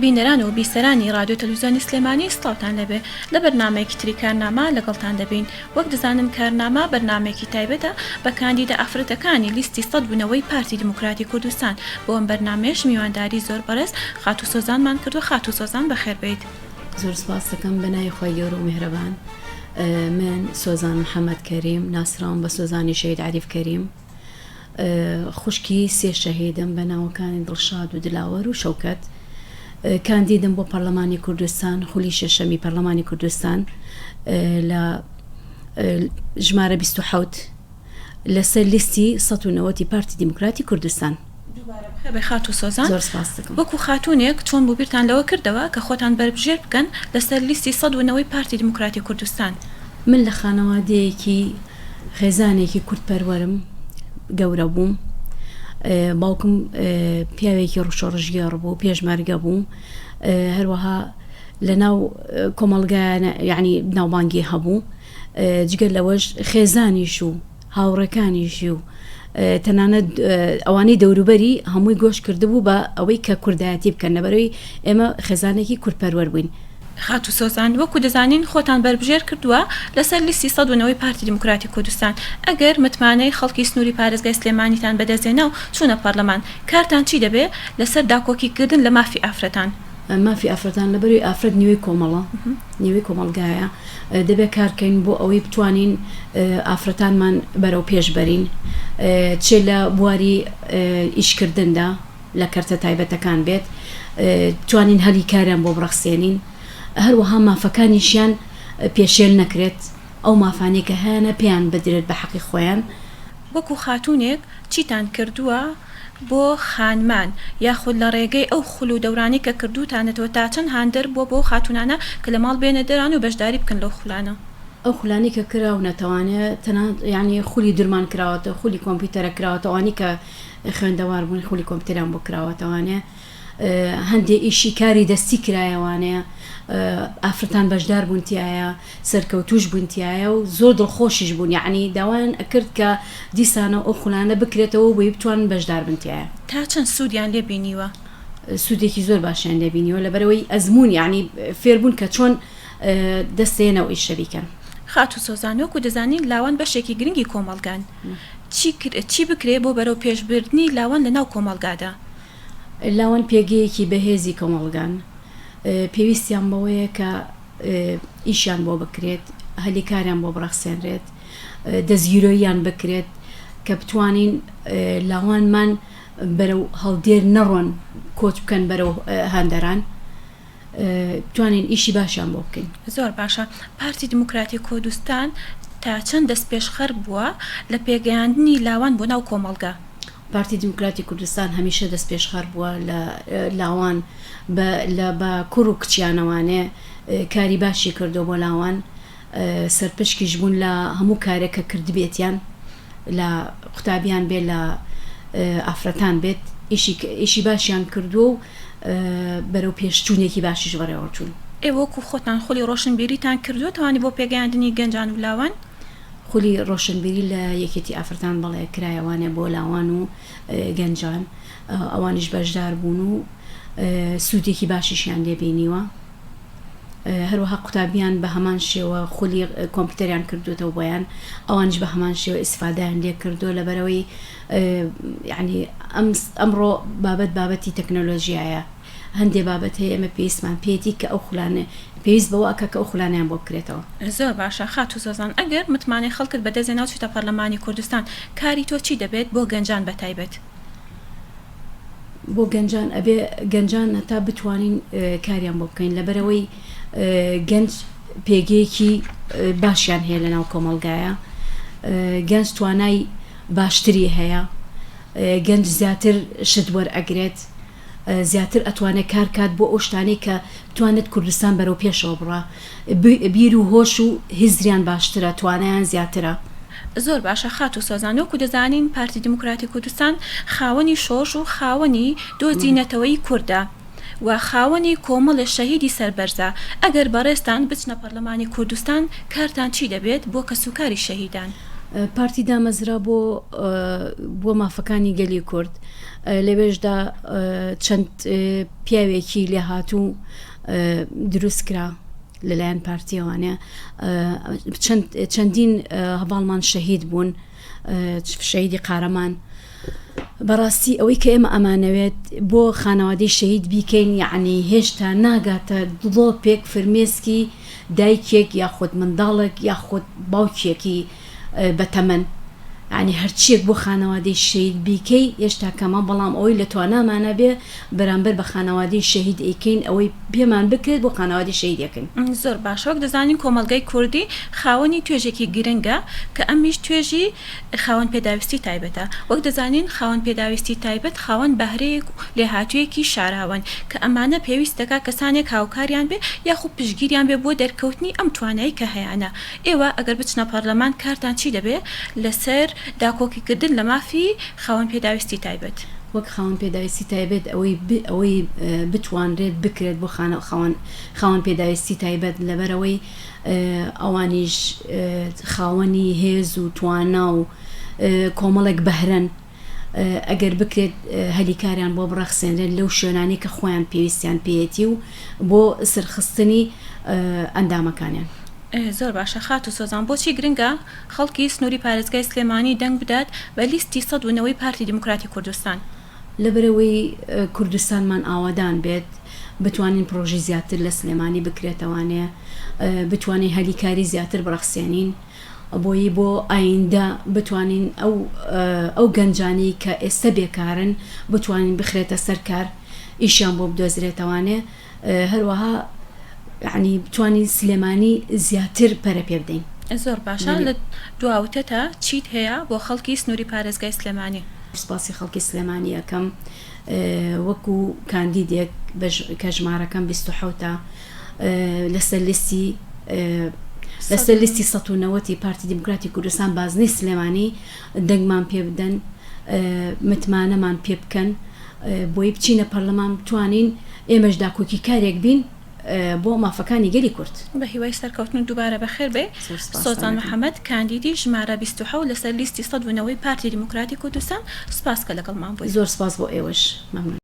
بینەران و بیسەرانی رادیۆ تەلەڤیزیۆنی سلێمانی سڵاوتان لەبێ لە بەرنامەیەکی تری کارنامە لەگەڵتان دەبین. وەک دەزانن کارنامە بەرنامێکی تایبەتە بە کاندیدا ئافرەتەکانی لیستی سەد بوونەوەی پارتی دموکراتی کوردستان. بۆ ئەم بەرنامەیەش میوانداری زۆر بەڕێز خاتوو سۆزانمان کردووە. خاتوو سۆزان بەخێربێیت. زۆر سپاس دەکەم بەناوی خۆی گەورە و میهرەبان. من سۆزان محەممەد کەریم ناسراوم بە سۆزانی شەهید عەریف کەریم، خوشکی سێ شەهیدم بە ناوەکانی دڵشاد و دلاوەر و شەوکەت. کاندیدم بۆ پەرلەمانی کوردستان، خولی شەشەمی پەرلەمانی کوردستان لە ژمارە 27 لەسەر لیستی 190 پارتی دیموکراتی کوردستان. خاتوو سۆزان زۆر سپاس دەکەم. وەکو خاتونێک چۆن بوو بیرتان لەوە کردەوە کە خۆتان بەربژێر بکەن لەسەر لیستی 190 پارتی دیموکراتی کوردستان؟ من لە خانەوادەیەکی خێزانێکی کورتپەروەرم گەورە بووم. باوکم پیاوێکی ڕوشەڕژگەڕ بوو، پێشمەرگە بوو، هەروەها لە ناو کۆمەڵگایانە یعنی ناوبانگی هەبوو. جگەر لەوەش خێزانیش و هاوڕەکانیشی و تەنانەت ئەوانەی دەوروبەری هەمووی گۆش کردبوو بە ئەوەی کە کوردایەتی بکەن، لەبەرەوەی ئێمە خێزانێکی کورتپەروەر بووین. خاتوو سۆزان وەکو دەزانین خۆتان بەربژێر کردووە لەسەر لیستی 190 پارتی دیموکراتی کوردستان. ئەگەر متمانەی خەڵکی سنووری پارێزگای سلێمانیتان بەدەستێنا و چوونە پەرلەمان، کارتان چی دەبێ لەسەر داکۆکیکردن لە مافی ئافرەتان؟ مافی ئافرەتان لەبەروی ئافرەت نیوەی کۆمەڵە، نیوەی کۆمەڵگایە، دەبێت کارکەین بۆ ئەوەی بتوانین ئافرەتانمان بەرەو پێشبەرین، چێ لە بواری ئیشکردندا لە کەرتە تایبەتەکان بێت، توانین هەلی کاریان بۆ بڕەخسێنین، هەروەها مافەکانیشیان پێشێل نەکرێت، ئەو مافانێک کە هەیەنە پێیان بدرێت بە حەقی خۆیان. وەکو خاتونێک چیتان کردووە بۆ خانمان یاخود لە ڕێگەی ئەو خول و دەورانی کە کردوتانێتەوە تا چەند هاندەر بۆ خاتونانە کە لە ماڵ بێنە دەران و بەشداری بکەن لەو خولانە؟ ئەو خولانی کە کراو نەتەوانێت تەنانەت یعنی خولی درمان کراوەتە، خولی کۆمپیوتەرە کراوەتەوانی کە خوێندەوار بوون خولی کۆمپیوتەران بۆ کراوەتەوانێ، هەندێک ئیشی کاری دەستی کرایەوانەیە، ئافرەتان بەشدار بوونتیایە، سەرکەوتوش بوونتیایە و زۆر دڵخۆشیش بوون، یعنی داوایان ئەکرد کە دیسانە ئەو خولانە بکرێتەوە بۆی بتوان بەشدار بنتیایە. تا چەند سوودیان لێ بینیوە؟ سوودێکی زۆر باشیان لێ بینیوە لەبەرەوەی ئەزمون، یعنی فێربوون کە چۆن دەستێنەوە ئیشە بیکەن. خاتوو سۆزان وەکو دەزانین لاوان بەشێکی گرنگی کۆمەڵگان، چی بکرێ بۆ بەرەو پێشبردنی لاوان لە ناو کۆمەڵگادا؟ لاوان پێگەیەکی بەهێزی کۆمەڵگان پێویستیان بەوەیە کە ئیشیان بۆ بکرێت، هەلی کاریان بۆ بڕەخسێنرێت، دەستگیرۆییان بکرێت کە بتوانین لاوانمان بەرەو هەڵدێر نەڕۆن کۆچ بکەن بەرەو هەندەران، بتوانین ئیشی باشیان بۆ بکەین. زۆر باشە. پارتی دیموکراتی کوردستان تا چەند دەست پێشخەر بووە لە پێگەیاندنی لاوان بۆ ناو کۆمەڵگا؟ پارتی دیموکراتی کوردستان هەمیشە دەست پێشخەر بووە لە لاوان بە کوڕ و کچیانەوانێ کاری باشی کردو بۆ لاوان، سەرپشکیش بوون لە هەموو کارێکە کردبێتیان، لە قوتابیان بێت لە ئافرەتان بێت، ئیشی باشیان کردو و بەرەو پێشچوونێکی باشیش بەڕێوەچوون. ئێوەکو خۆتان خولی ڕۆشنبیریتان کردووە توانی بۆ پێگەیاندنی گەنجان و لاوان؟ خولی ڕۆشنبیری لە یەکێتی ئافرەتان بەڵێ کرایەوانێ بۆ لاوان و گەنجان، ئەوانیش بەشدار بوون و سوودێکی باشیشیان لێبینیوە. هەروەها قوتابیان بە هەمان شێوە خولی کۆمپیوتەریان کردوێتەوە بۆیان، ئەوانش بە هەمان شێوە ئیسفادەیان لێ کردووە، لەبەرەوەی یعنی ئەمڕۆ بابەتی تەکنۆلۆژیایە، هەندێک بابەت هەیە ئێمە پێویستمان پێێتی کە ئەو خولانە پێویست بەوە ئەکە کە ئەو خولانیان بۆ بکرێتەوە. زۆر باشە. خاتوو سۆزان ئەگەر متمانەی خەڵکت بەدەستێنا چوویتە پەرلەمانی کوردستان، کاری تۆ چی دەبێت بۆ گەنجان بەتایبەت؟ بۆ گەنجان ئەبێ گەنجان هەتا بتوانین کاریان بۆ بکەین، لەبەرەوەی گەنج پێگەیەکی باشیان هەیە لە ناو کۆمەڵگایە، گەنج توانای باشتری هەیە، گەنج زیاتر شت وەرئەگرێت، زیاتر ئەتوانێت کارکات بۆ ئەو شتانەی کە بتوانێت کوردستان بەرەو پێشەوە بڕە، بیر و هۆش و هیزریان باشترە، توانایان زیاترە. زۆر باشە. خاتوو سۆزان وەکو دەزانین پارتی دیموکراتی کوردستان خاوەنی شۆش و خاوەنی دۆزینەتەوەی کووردە و خاوەنی کۆمەڵە شەهیدی سەربەرزە. ئەگەر بەڕێستان بچنە پەرلەمانی کوردستان، کارتان چی دەبێت بۆ کەسوکاری شەهیدان؟ پارتی دامەزرا بۆ مافەکانی گەلی کورد لەوێژدا چەند پیاوێکی لێ هاتوو دروست کرا لەلایەن پارتیەوانە چەندین هەواڵمان شەهید بوون شەهیدی قارەمان بەڕاستی ئەوەی کە ئێمە ئەمانەوێت بۆ خانەوادەی شەهید بیکەین یعنی هێشتا ناگاتە دڵۆپێک فرمێسکی دایکێک یاخود منداڵێک یاخود باوکێکی بەتەمەن ینی هەرچیەک بۆ خانەوادەی شەهید بیکەی هێشتا کەمە بەڵام ئەوەی لە توانامانە بێ بەرامبەر بە خانەوادەی شەهید ئەیکەین ئەوەی پێمان بکرێت بۆ خانەوادەی شەهید یەکەین. زۆر باش وەک دەزانین کۆمەلگای کوردی خاوەنی توێژێکی گرنگە کە ئەمیش توێژی خاوەن پێداویستی تایبەتە وەک دەزانین خاوەن پێداویستی تایبەت خاوەن بەهرەیەک لێهاتوویەکی شاراون کە ئەمانە پێویست دەکا کەسانێک هاوکاریان بێ یاخود پشگیریان بێ بۆ دەرکەوتنی ئەم توانایی کە هەیەە ئێوە ئەگەر بچنە پەرلەمان کارتان چی دەبێ لەسەر داکۆکیکردن لە مافی خاوەن پێداویستی تایبەت وەک خاوەن پێداویستی تایبەت ئەوەی بتوانرێت بکرێت بۆ خاوەن پێداویستی تایبەت لەبەرەوەی ئەوانیش خاوەنی هێز و توانا و کۆمەڵێک بەهرەن ئەگەر بکرێت هەلیکاریان بۆ بڕەخسێنرێت لەو شوێنانی کە خۆیان پێویستیان پێیەتی و بۆ سەرخستنی ئەندامەکانیان. زۆر باشە خات و سۆزان بۆچی گرنگە خەڵکی سنووری پارێزگای سلێمانی دەنگ بدات بە لیستی سەدبوونەوەی پارتی دیموکراتی کوردستان لەبەرەوەی کوردستانمان ئاوادان بێت بتوانین پرۆژی زیاتر لە سلێمانی بکرێتەوانێ بتوانین هەلیکاری زیاتر بڕەخسێنین بۆیی بۆ ئایندە بتوانین ئەو گەنجانی کە ئێستا بێکارن بتوانین بخرێتە سەرکار ئیشیان بۆ بدۆزرێتەوانێ هەروەها یعنی بتوانین سلێمانی زیاتر پەرە پێ بدەین. زۆر باشە لە دواوتەتە چیت هەیە بۆ خەڵکی سنووری پارێزگای سلێمانی سپاسی خەڵکی سلێمانی یەکەم وەکو کاندیدێک کە ژمارەکەم 27 لەسەر لیستی 190 پارتی دیموکراتی کوردستان بازنەی سلێمانی دەنگمان پێ بدەن متمانەمان پێ بکەن بۆی بچینە پەرلەمان بتوانین ئێمەش داکۆکی کارێک بین بۆ مافەکانی گەلی کورد بە هیوای سەرکەوتن دووبارە بەخێر بێ. سۆزان محەممەد کاندیدی ژمارە 27 لەسەر لیستی سەدبوونەوەی پارتی دیموکراتی کوردستان سپاس کە لەگەڵمان بووی. زۆر سپاس بۆ ئێوەش مەمنون.